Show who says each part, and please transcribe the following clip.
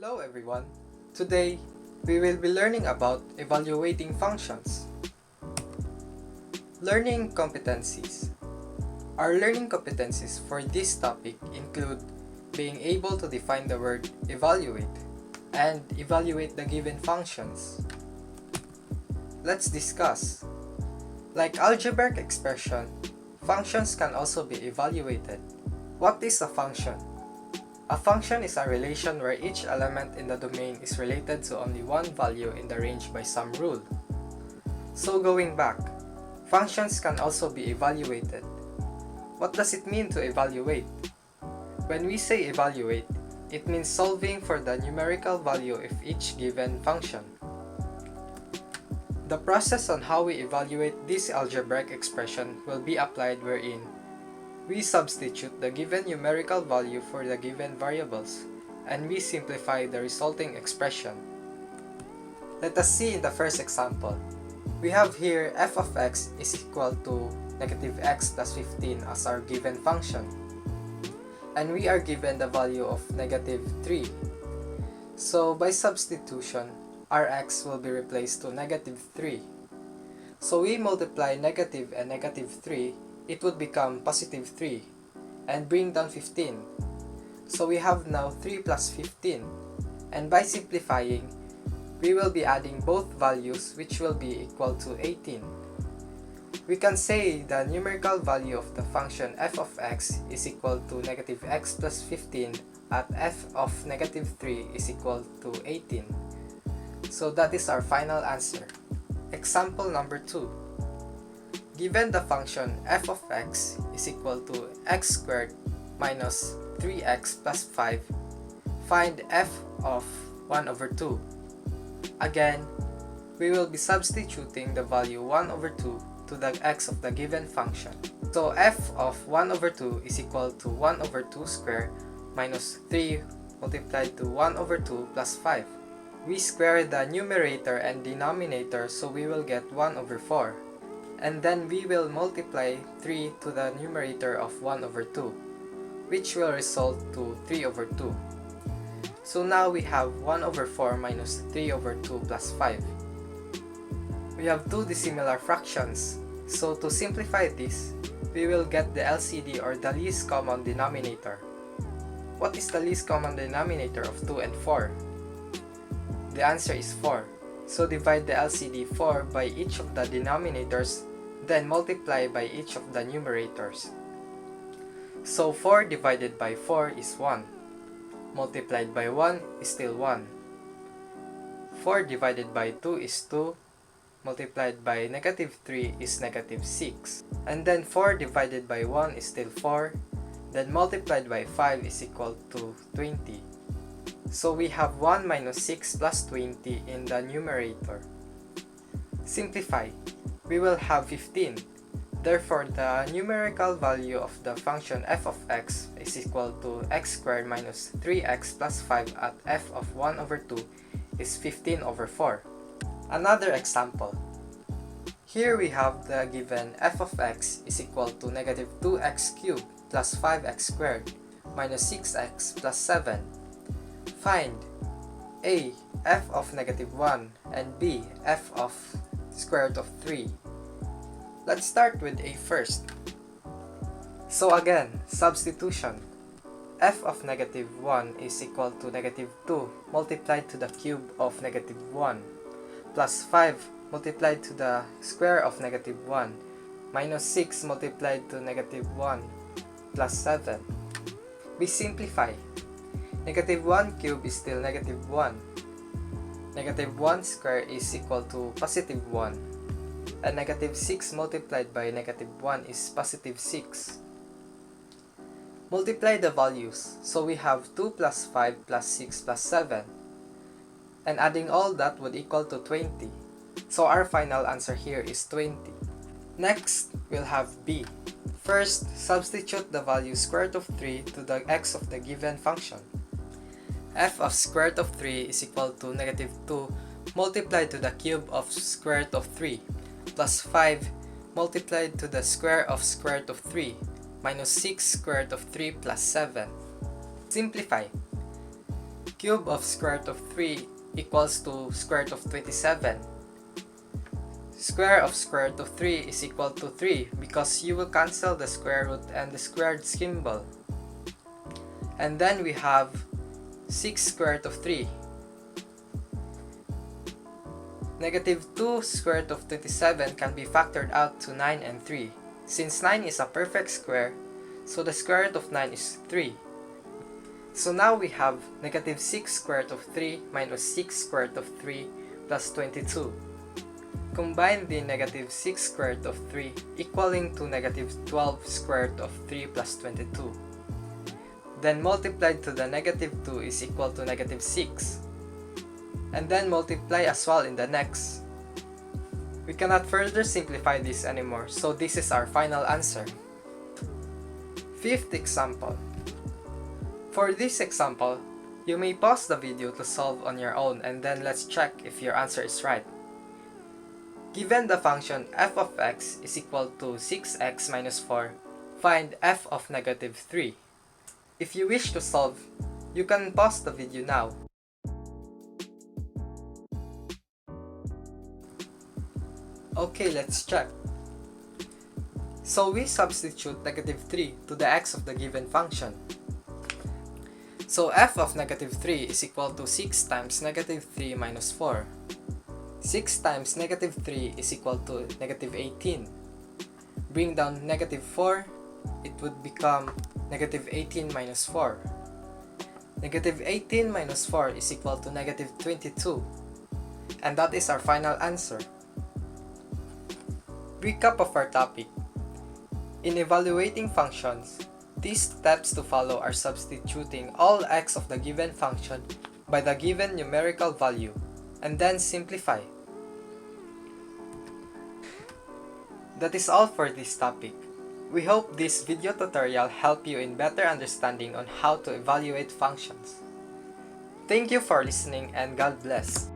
Speaker 1: Hello everyone! Today, we will be learning about evaluating functions. Learning competencies. Our learning competencies for this topic include being able to define the word evaluate and evaluate the given functions. Let's discuss. Like algebraic expression, functions can also be evaluated. What is a function? A function is a relation where each element in the domain is related to only one value in the range by some rule. So going back, functions can also be evaluated. What does it mean to evaluate? When we say evaluate, it means solving for the numerical value of each given function. The process on how we evaluate this algebraic expression will be applied wherein we substitute the given numerical value for the given variables, and we simplify the resulting expression. Let us see in the first example. We have here f of x is equal to negative x plus 15 as our given function. And we are given the value of negative 3. So by substitution, our x will be replaced to negative 3. So we multiply negative and negative 3, it would become positive 3 and bring down 15. So we have now 3 plus 15, and by simplifying, we will be adding both values, which will be equal to 18. We can say the numerical value of the function f of x is equal to negative x plus 15 at f of negative 3 is equal to 18. So that is our final answer. Example number 2. Given the function f of x is equal to x squared minus 3x plus 5, find f of 1 over 2. Again, we will be substituting the value 1 over 2 to the x of the given function. So f of 1 over 2 is equal to 1 over 2 squared minus 3 multiplied to 1 over 2 plus 5. We square the numerator and denominator, so we will get 1 over 4. And then we will multiply 3 to the numerator of 1 over 2, which will result to 3 over 2. So now we have 1 over 4 minus 3 over 2 plus 5. We have two dissimilar fractions, so to simplify this, we will get the LCD or the least common denominator. What is the least common denominator of 2 and 4? The answer is 4. So divide the LCD 4 by each of the denominators, then multiply by each of the numerators. So 4 divided by 4 is 1. Multiplied by 1 is still 1. 4 divided by 2 is 2. Multiplied by negative 3 is negative 6. And then 4 divided by 1 is still 4. Then multiplied by 5 is equal to 20. So we have 1 minus 6 plus 20 in the numerator. Simplify. We will have 15. Therefore, the numerical value of the function f of x is equal to x squared minus 3x plus 5 at f of 1 over 2 is 15 over 4. Another example. Here we have the given f of x is equal to negative 2x cubed plus 5x squared minus 6x plus 7. Find a. f of negative 1 and b. f of square root of 3. Let's start with a first. So again, substitution. F of negative 1 is equal to negative 2 multiplied to the cube of negative 1 plus 5 multiplied to the square of negative 1 minus 6 multiplied to negative 1 plus 7. We simplify. Negative 1 cube is still negative 1. Negative 1 square is equal to positive 1. And negative 6 multiplied by negative 1 is positive 6. Multiply the values, so we have 2 plus 5 plus 6 plus 7. And adding all that would equal to 20. So our final answer here is 20. Next, we'll have b. First, substitute the value square root of 3 to the x of the given function. F of square root of 3 is equal to negative 2 multiplied to the cube of square root of 3 plus 5 multiplied to the square of square root of 3 minus 6 square root of 3 plus 7. Simplify. Cube of square root of 3 equals to square root of 27. Square of square root of 3 is equal to 3 because you will cancel the square root and the squared symbol. And then we have 6 square root of 3. Negative 2 square root of 27 can be factored out to 9 and 3. Since 9 is a perfect square, so the square root of 9 is 3. So now we have negative 6 square root of 3 minus 6 square root of 3 plus 22. Combine the negative 6 square root of 3 equaling to negative 12 square root of 3 plus 22. Then multiplied to the negative 2 is equal to negative 6. And then multiply as well in the next. We cannot further simplify this anymore, so this is our final answer. Fifth example. For this example, you may pause the video to solve on your own and then let's check if your answer is right. Given the function f of x is equal to 6x minus 4, find f of negative 3. If you wish to solve, you can pause the video now. Okay, let's check. So we substitute negative 3 to the x of the given function. So f of negative 3 is equal to 6 times negative 3 minus 4. 6 times negative 3 is equal to negative 18. Bring down negative 4, it would become negative 18 minus 4. Negative 18 minus 4 is equal to negative 22. And that is our final answer. Recap of our topic. In evaluating functions, these steps to follow are substituting all x of the given function by the given numerical value, and then simplify. That is all for this topic. We hope this video tutorial helped you in better understanding on how to evaluate functions. Thank you for listening and God bless.